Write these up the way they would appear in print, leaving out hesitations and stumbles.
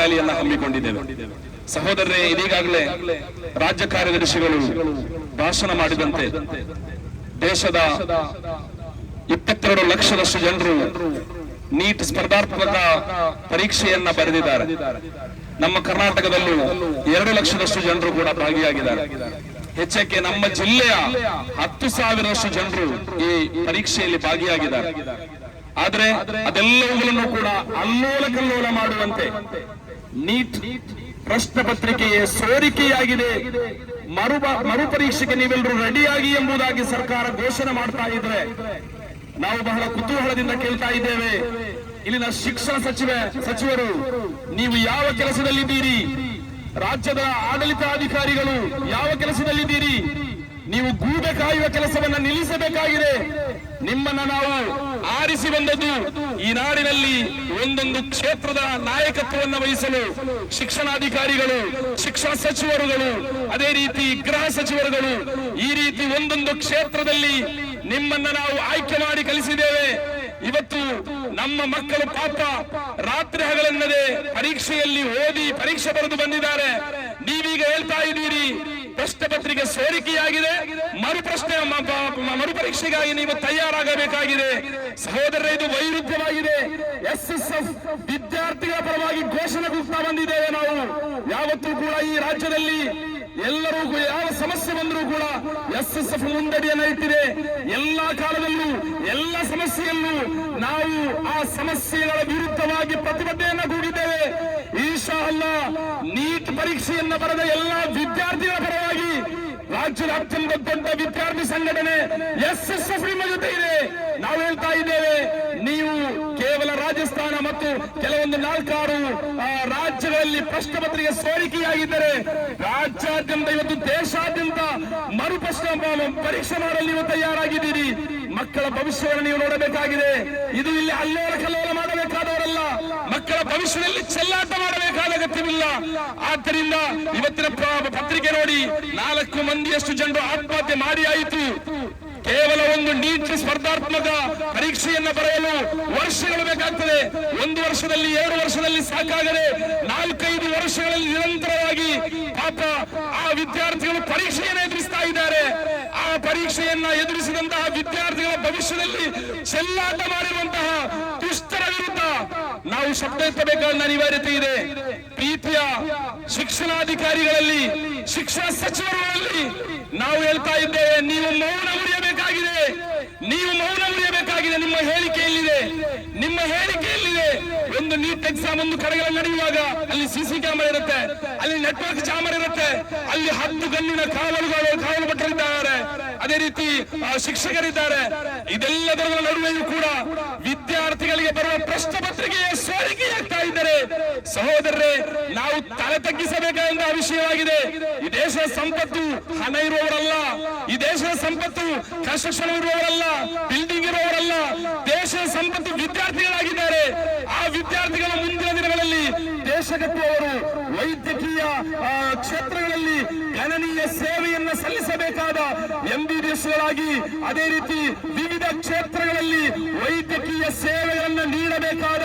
ರ್ಯಾಲಿಯನ್ನು ಹಮ್ಮಿಕೊಂಡಿದ್ದೇವೆ. ಸಹೋದರರೇ, ಇದೀಗಾಗಲೇ ರಾಜ್ಯ ಕಾರ್ಯದರ್ಶಿಗಳು ಭಾಷಣ ಮಾಡಿದಂತೆ ದೇಶದ 22 ಲಕ್ಷದಷ್ಟು ಜನರು ನೀಟ್ ಸ್ಪರ್ಧಾತ್ಮಕ ಪರೀಕ್ಷೆಯನ್ನ ಬರೆದಿದ್ದಾರೆ. ನಮ್ಮ ಕರ್ನಾಟಕದಲ್ಲೂ 2 ಲಕ್ಷದಷ್ಟು ಜನರು ಕೂಡ ಭಾಗಿಯಾಗಿದ್ದಾರೆ. ಹೆಚ್ಚಕ್ಕೆ ನಮ್ಮ ಜಿಲ್ಲೆಯ 10,000ರಷ್ಟು ಜನರು ಈ ಪರೀಕ್ಷೆಯಲ್ಲಿ ಭಾಗಿಯಾಗಿದ್ದಾರೆ. ಆದ್ರೆ ಅದೆಲ್ಲವುಗಳನ್ನು ಕೂಡ ಅಲ್ಲೋಲ ಕಲ್ಲೋಲ ಮಾಡುವಂತೆ ನೀಟ್ ಪ್ರಶ್ನೆ ಪತ್ರಿಕೆಯೇ ಸೋರಿಕೆಯಾಗಿದೆ, ಮರುಪರೀಕ್ಷೆಗೆ ನೀವೆಲ್ಲರೂ ರೆಡಿಯಾಗಿ ಎಂಬುದಾಗಿ ಸರ್ಕಾರ ಘೋಷಣೆ ಮಾಡ್ತಾ ಇದ್ರೆ ನಾವು ಬಹಳ ಕುತೂಹಲದಿಂದ ಕೇಳ್ತಾ ಇದ್ದೇವೆ. ಇಲ್ಲಿನ ಶಿಕ್ಷಣ ಸಚಿವರು ನೀವು ಯಾವ ಕೆಲಸದಲ್ಲಿದ್ದೀರಿ? ರಾಜ್ಯದ ಆಡಳಿತಾಧಿಕಾರಿಗಳು ಯಾವ ಕೆಲಸದಲ್ಲಿದ್ದೀರಿ? ನೀವು ಗೂಬೆ ಕಾಯುವ ಕೆಲಸವನ್ನ ನಿಲ್ಲಿಸಬೇಕಾಗಿದೆ. ನಿಮ್ಮನ್ನ ನಾವು ಆರಿಸಿ ಬಂದದ್ದು ಈ ನಾಡಿನಲ್ಲಿ ಒಂದೊಂದು ಕ್ಷೇತ್ರದ ನಾಯಕತ್ವವನ್ನು ವಹಿಸಲು ಶಿಕ್ಷಣಾಧಿಕಾರಿಗಳು, ಶಿಕ್ಷಣ ಸಚಿವರುಗಳು, ಅದೇ ರೀತಿ ಗೃಹ ಸಚಿವರುಗಳು, ಈ ರೀತಿ ಒಂದೊಂದು ಕ್ಷೇತ್ರದಲ್ಲಿ ನಿಮ್ಮನ್ನ ನಾವು ಆಯ್ಕೆ ಮಾಡಿ ಕಲಿಸಿದ್ದೇವೆ. ಇವತ್ತು ನಮ್ಮ ಮಕ್ಕಳು ಪಾಪ ರಾತ್ರಿ ಹಗಲೆನ್ನದೆ ಪರೀಕ್ಷೆಯಲ್ಲಿ ಓದಿ ಪರೀಕ್ಷೆ ಬರೆದು ಬಂದಿದ್ದಾರೆ. ನೀವೀಗ ಹೇಳ್ತಾ ಇದ್ದೀರಿ ಪ್ರಶ್ನೆ ಪತ್ರಿಕೆ ಸೋರಿಕೆಯಾಗಿದೆ, ಮರುಪರೀಕ್ಷೆಗಾಗಿ ನೀವು ತಯಾರಾಗಬೇಕಾಗಿದೆ. ಸಹೋದರರೇ, ಇದು ವೈರುಧ್ಯವಾಗಿದೆ. SSF ವಿದ್ಯಾರ್ಥಿಗಳ ಪರವಾಗಿ ಘೋಷಣೆ ಕೂಗ್ತಾ ಬಂದಿದ್ದೇವೆ. ನಾವು ಯಾವತ್ತೂ ಕೂಡ ಈ ರಾಜ್ಯದಲ್ಲಿ ಎಲ್ಲರೂ ಯಾವ ಸಮಸ್ಯೆ ಬಂದರೂ ಕೂಡ SSF ಮುಂದಡಿಯನ್ನು ಇಟ್ಟಿದೆ. ಎಲ್ಲಾ ಕಾಲದಲ್ಲೂ ಎಲ್ಲ ಸಮಸ್ಯೆಯಲ್ಲೂ ನಾವು ಆ ಸಮಸ್ಯೆಗಳ ವಿರುದ್ಧವಾಗಿ ಪ್ರತಿಭಟನೆಯನ್ನು ಕೂಗಿದ್ದೇವೆ. ಇನ್ಶಾ ಅಲ್ಲಾಹ್ ನೀಟ್ ಪರೀಕ್ಷೆಯನ್ನು ಬರೆದ ಎಲ್ಲಾ ವಿದ್ಯಾರ್ಥಿಗಳ ಪರವಾಗಿ ರಾಜ್ಯದ ಅತ್ಯಂತ ದೊಡ್ಡ ವಿದ್ಯಾರ್ಥಿ ಸಂಘಟನೆ SSF ನಿಮ್ಮ ಜೊತೆ ಇದೆ. ನಾವು ಹೇಳ್ತಾ ಇದ್ದೇವೆ, ನೀವು ಕೇವಲ ರಾಜಸ್ಥಾನ ಮತ್ತು ಕೆಲವೊಂದು 4-6 ರಾಜ್ಯಗಳಲ್ಲಿ ಪ್ರಶ್ನೆ ಪತ್ರಿಕೆ ಸೋರಿಕೆಯಾಗಿದ್ದರೆ ರಾಜ್ಯಾದ್ಯಂತ ಇವತ್ತು ದೇಶಾದ್ಯಂತ ಪರೀಕ್ಷೆ ಮಾಡಲು ನೀವು ತಯಾರಾಗಿದ್ದೀರಿ. ಮಕ್ಕಳ ಭವಿಷ್ಯವನ್ನು ನೀವು ನೋಡಬೇಕಾಗಿದೆ. ಇದು ಇಲ್ಲಿ ಅಲ್ಲೋಲ ಕಲ್ಲೋಲ ಮಾಡಬೇಕಾದವರಲ್ಲ, ಮಕ್ಕಳ ಭವಿಷ್ಯದಲ್ಲಿ ಚೆಲ್ಲಾಟ ಮಾಡಬೇಕಾದ ಅಗತ್ಯವಿಲ್ಲ. ಆದ್ದರಿಂದ ಇವತ್ತಿನ ಪತ್ರಿಕೆ ನೋಡಿ 4 ಮಂದಿಯಷ್ಟು ಜನರು ಆತ್ಮಹತ್ಯೆ ಮಾಡಿ ಆಯಿತು. ಕೇವಲ ಒಂದು ನೀಟ್ ಸ್ಪರ್ಧಾತ್ಮಕ ಪರೀಕ್ಷೆಯನ್ನು ಬರೆಯಲು ವರ್ಷಗಳು ಬೇಕಾಗ್ತದೆ. 1 ವರ್ಷದಲ್ಲಿ 2 ವರ್ಷದಲ್ಲಿ ಸಾಕಾಗದೆ 4-5 ವರ್ಷಗಳಲ್ಲಿ ನಿರಂತರವಾಗಿ ಪಾಪ ಆ ವಿದ್ಯಾರ್ಥಿಗಳು ಪರೀಕ್ಷೆಯನ್ನು ಎದುರಿಸ್ತಾ ಇದ್ದಾರೆ. ಆ ಪರೀಕ್ಷೆಯನ್ನ ಎದುರಿಸಿದಂತಹ ವಿದ್ಯಾರ್ಥಿಗಳ ಭವಿಷ್ಯದಲ್ಲಿ ಚೆಲ್ಲಾಟ ಮಾಡಿರುವಂತಹ ದುಷ್ಟರ ವಿರುದ್ಧ ನಾವು ಶಬ್ದ ಎತ್ತಬೇಕಾದ ಅನಿವಾರ್ಯತೆ ಇದೆ. ಪ್ರೀತಿಯ ಶಿಕ್ಷಣಾಧಿಕಾರಿಗಳಲ್ಲಿ, ಶಿಕ್ಷಣ ಸಚಿವರುಗಳಲ್ಲಿ ನಾವು ಹೇಳ್ತಾ ಇದ್ದೇವೆ, ನೀವು ಮೌನ ಮುರಿಯಬೇಕಾಗಿದೆ. ನಿಮ್ಮ ಹೇಳಿಕೆಯಲ್ಲಿದೆ. ಒಂದು ನೀಟ್ ಎಕ್ಸಾಮ್ ಒಂದು ಕಡೆಗಳಲ್ಲಿ ನಡೆಯುವಾಗ ಅಲ್ಲಿ CC ಕ್ಯಾಮೆರಾ ಇರುತ್ತೆ, ಅಲ್ಲಿ ನೆಟ್ವರ್ಕ್ ಜಾಮರ್ ಇರುತ್ತೆ, ಅಲ್ಲಿ 10 ಗಣ್ಣಿನ ಕಾವಲು ಭಟರಿದ್ದಾರೆ, ಅದೇ ರೀತಿ ಶಿಕ್ಷಕರಿದ್ದಾರೆ. ಇದೆಲ್ಲದರ ನಡುವೆಯೂ ಕೂಡ ವಿದ್ಯಾರ್ಥಿಗಳಿಗೆ ಬರುವ ಪ್ರಶ್ನೆ ಪತ್ರಿಕೆಯ ಸೋರಿಕೆಯಾಗ್ತಾ ಇದ್ದಾರೆ. ಸಹೋದರರೇ, ನಾವು ತಲೆ ತಗ್ಗಿಸಬೇಕಾದ ವಿಷಯವಾಗಿದೆ. ಈ ದೇಶದ ಸಂಪತ್ತು ಹಣ ಇರುವವರಲ್ಲ, ಈ ದೇಶದ ಸಂಪತ್ತು ಕನ್ಸ್ಟ್ರಕ್ಷನ್ ಇರುವವರಲ್ಲ, ಬಿಲ್ಡಿಂಗ್ ಇರುವವರಲ್ಲ. ದೇಶದ ಸಂಪತ್ತು ವಿದ್ಯಾರ್ಥಿಗಳಾಗಿದ್ದಾರೆ. ಆ ವಿದ್ಯಾರ್ಥಿಗಳ ಮುಂದಿನ ದಿನಗಳಲ್ಲಿ ದೇಶ ಕಟ್ಟುವವರು, ವೈದ್ಯಕೀಯ ಕ್ಷೇತ್ರಗಳಲ್ಲಿ ಗಣನೀಯ ಸೇವೆಯನ್ನು ಸಲ್ಲಿಸಬೇಕಾದ MBBSಗಳಾಗಿ, ಅದೇ ರೀತಿ ವಿವಿಧ ಕ್ಷೇತ್ರಗಳಲ್ಲಿ ವೈದ್ಯಕೀಯ ಸೇವೆಗಳನ್ನು ನೀಡಬೇಕಾದ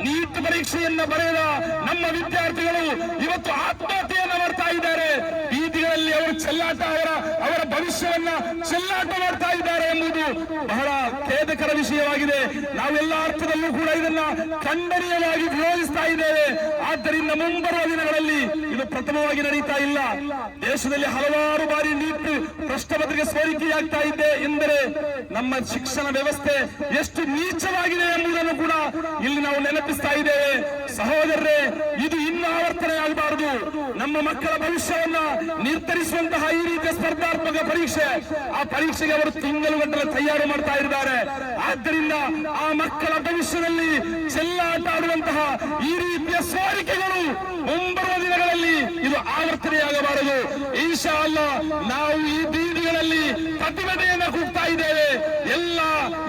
ನೀಟ್ ಪರೀಕ್ಷೆಯನ್ನು ಬರೆದ ನಮ್ಮ ವಿದ್ಯಾರ್ಥಿಗಳು ಇವತ್ತು ಆತ್ಮಹತ್ಯೆಯನ್ನು ಮಾಡ್ತಾ ಇದ್ದಾರೆ. ಬೀದಿಗಳಲ್ಲಿ ಅವರು ಚೆಲ್ಲಾಟ, ಅವರ ಭವಿಷ್ಯವನ್ನ ಚೆಲ್ಲಾಟ ಮಾಡ್ತಾ ಇದ್ದಾರೆ ಎಂಬುದು ಬಹಳ ಖೇದಕರ ವಿಷಯವಾಗಿದೆ. ನಾವೆಲ್ಲ ಅರ್ಥದಲ್ಲೂ ಕೂಡ ಇದನ್ನ ಖಂಡನೀಯವಾಗಿ ವಿರೋಧಿಸ್ತಾ ಇದ್ದೇವೆ. ಆದ್ದರಿಂದ ಮುಂಬರುವ ದಿನಗಳಲ್ಲಿ ಇದು ಪ್ರಥಮವಾಗಿ ನಡೀತಾ ಇಲ್ಲ. ದೇಶದಲ್ಲಿ ಹಲವಾರು ಬಾರಿ ನೀಟ್ ಪ್ರಶ್ನೆ ಪತ್ರಿಕೆ ಸೋರಿಕೆಯಾಗ್ತಾ ಇದೆ ಎಂದರೆ ನಮ್ಮ ಶಿಕ್ಷಣ ವ್ಯವಸ್ಥೆ ಎಷ್ಟು ನೀಚವಾಗಿದೆ ಎಂಬುದನ್ನು ಕೂಡ ಇಲ್ಲಿ ನಾವು ನೆನಪಿಸ್ತಾ ಇದ್ದೇವೆ. ಸಹೋದರರೇ, ಇದು ಇನ್ನೂ ಆವರ್ತನೆ ಆಗಬಾರದು. ನಮ್ಮ ಮಕ್ಕಳ ಭವಿಷ್ಯವನ್ನ ನಿರ್ಧರಿಸುವಂತಹ ಈ ರೀತಿಯ ಸ್ಪರ್ಧಾತ್ಮಕ ಪರೀಕ್ಷೆ, ಆ ಪರೀಕ್ಷೆಗೆ ಅವರು ತಿಂಗಳುಗಟ್ಟಲೆ ತಯಾರು ಮಾಡ್ತಾ ಇದ್ದಾರೆ. ಆದ್ದರಿಂದ ಆ ಮಕ್ಕಳ ಭವಿಷ್ಯದಲ್ಲಿ ಚೆಲ್ಲಾಟ ಆಡುವಂತಹ ಈ ರೀತಿಯ ಸೋರಿಕೆಗಳು ಮುಂಬರುವ ದಿನಗಳಲ್ಲಿ ಇದು ಆವರ್ತನೆಯಾಗಬಾರದು. ಇನ್ಶಾ ಅಲ್ಲಾಹ್ ನಾವು ಈ ಬೀದಿಗಳಲ್ಲಿ ಪ್ರತಿಭಟನೆಯನ್ನು ಕೂಗ್ತಾ ಇದ್ದೇವೆ. ಎಲ್ಲ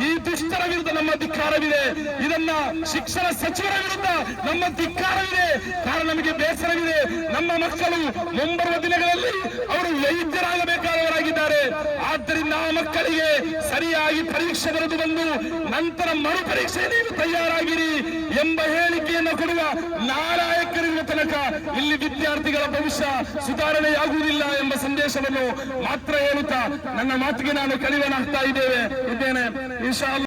ಈ ದುಷ್ಟರ ವಿರುದ್ಧ ನಮ್ಮ ಧಿಕ್ಕಾರವಿದೆ. ಇದನ್ನ ಶಿಕ್ಷಣ ಸಚಿವರ ವಿರುದ್ಧ ನಮ್ಮ ಧಿಕ್ಕಾರವಿದೆ. ಕಾರಣ ನಮಗೆ ಬೇಸರವಿದೆ. ನಮ್ಮ ಮಕ್ಕಳು ಮುಂಬರುವ ದಿನಗಳಲ್ಲಿ ಅವರು ವೈದ್ಯರಾಗಬೇಕಾದವರಾಗಿದ್ದಾರೆ. ಆದ್ದರಿಂದ ಆ ಮಕ್ಕಳಿಗೆ ಸರಿಯಾಗಿ ಪರೀಕ್ಷೆ ಬರೆದು ಬಂದು ನಂತರ ಮರು ಪರೀಕ್ಷೆ ನೀವು ತಯಾರಾಗಿರಿ ಎಂಬ ಹೇಳಿಕೆಯನ್ನು ಕೊಡುವ ನಾಲಾಯಕರಿರುವ ತನಕ ಇಲ್ಲಿ ವಿದ್ಯಾರ್ಥಿಗಳ ಭವಿಷ್ಯ ಸುಧಾರಣೆಯಾಗುವುದಿಲ್ಲ ಎಂಬ ಸಂದೇಶವನ್ನು ಮಾತ್ರ ಹೇಳುತ್ತಾ ನನ್ನ ಮಾತಿಗೆ ನಾನು ಕಡಿವಾಣ ಹಾಕ್ತಾ ಇದ್ದೇನೆ. ಇನ್ಶಾ ಅಲ್ಲಾಹ್